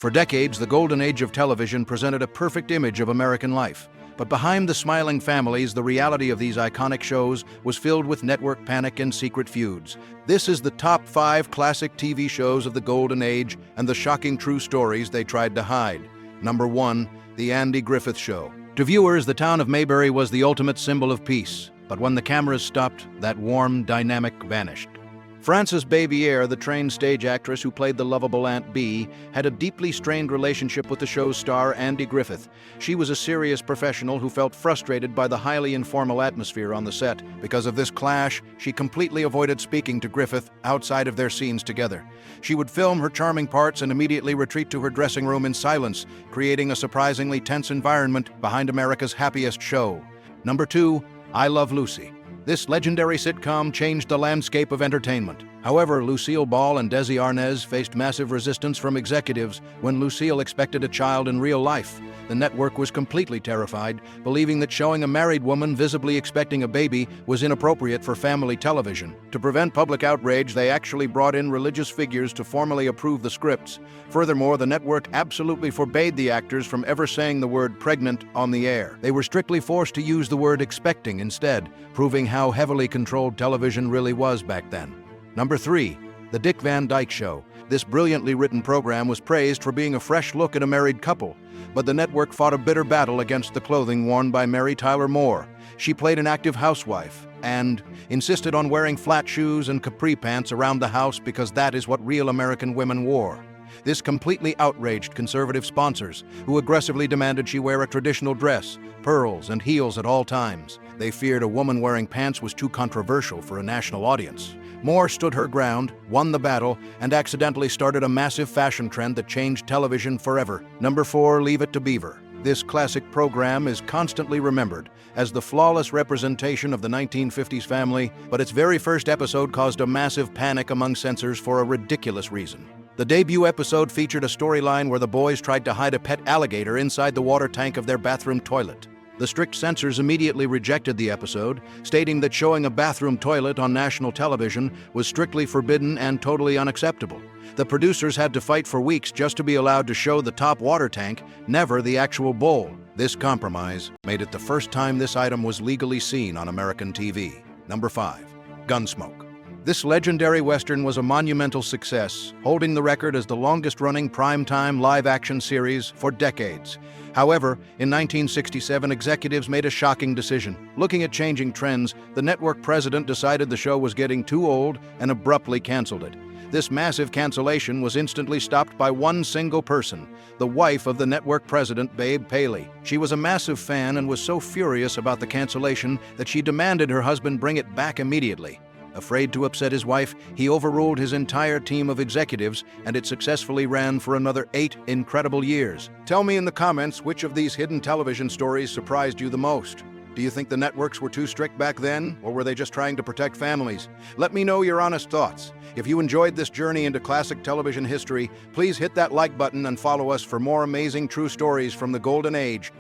For decades, the golden age of television presented a perfect image of American life. But behind the smiling families, the reality of these iconic shows was filled with network panic and secret feuds. This is the top 5 classic TV shows of the golden age and the shocking true stories they tried to hide. Number 1. The Andy Griffith Show. To viewers, the town of Mayberry was the ultimate symbol of peace. But when the cameras stopped, that warm dynamic vanished. Frances Bavière, the trained stage actress who played the lovable Aunt Bee, had a deeply strained relationship with the show's star, Andy Griffith. She was a serious professional who felt frustrated by the highly informal atmosphere on the set. Because of this clash, she completely avoided speaking to Griffith outside of their scenes together. She would film her charming parts and immediately retreat to her dressing room in silence, creating a surprisingly tense environment behind America's happiest show. Number 2. I Love Lucy. This legendary sitcom changed the landscape of entertainment. However, Lucille Ball and Desi Arnaz faced massive resistance from executives when Lucille expected a child in real life. The network was completely terrified, believing that showing a married woman visibly expecting a baby was inappropriate for family television. To prevent public outrage, they actually brought in religious figures to formally approve the scripts. Furthermore, the network absolutely forbade the actors from ever saying the word pregnant on the air. They were strictly forced to use the word expecting instead, proving how heavily controlled television really was back then. Number 3. The Dick Van Dyke Show. This brilliantly written program was praised for being a fresh look at a married couple, but the network fought a bitter battle against the clothing worn by Mary Tyler Moore. She played an active housewife and insisted on wearing flat shoes and capri pants around the house because that is what real American women wore. This completely outraged conservative sponsors, who aggressively demanded she wear a traditional dress, pearls, and heels at all times. They feared a woman wearing pants was too controversial for a national audience. Moore stood her ground, won the battle, and accidentally started a massive fashion trend that changed television forever. Number 4. Leave It to Beaver. This classic program is constantly remembered as the flawless representation of the 1950s family, but its very first episode caused a massive panic among censors for a ridiculous reason. The debut episode featured a storyline where the boys tried to hide a pet alligator inside the water tank of their bathroom toilet. The strict censors immediately rejected the episode, stating that showing a bathroom toilet on national television was strictly forbidden and totally unacceptable. The producers had to fight for weeks just to be allowed to show the top water tank, never the actual bowl. This compromise made it the first time this item was legally seen on American TV. Number 5. Gunsmoke. This legendary Western was a monumental success, holding the record as the longest-running primetime live-action series for decades. However, in 1967, executives made a shocking decision. Looking at changing trends, the network president decided the show was getting too old and abruptly canceled it. This massive cancellation was instantly stopped by one single person, the wife of the network president, Babe Paley. She was a massive fan and was so furious about the cancellation that she demanded her husband bring it back immediately. Afraid to upset his wife, he overruled his entire team of executives, and it successfully ran for another 8 incredible years. Tell me in the comments which of these hidden television stories surprised you the most. Do you think the networks were too strict back then, or were they just trying to protect families? Let me know your honest thoughts. If you enjoyed this journey into classic television history, please hit that like button and follow us for more amazing true stories from the golden age.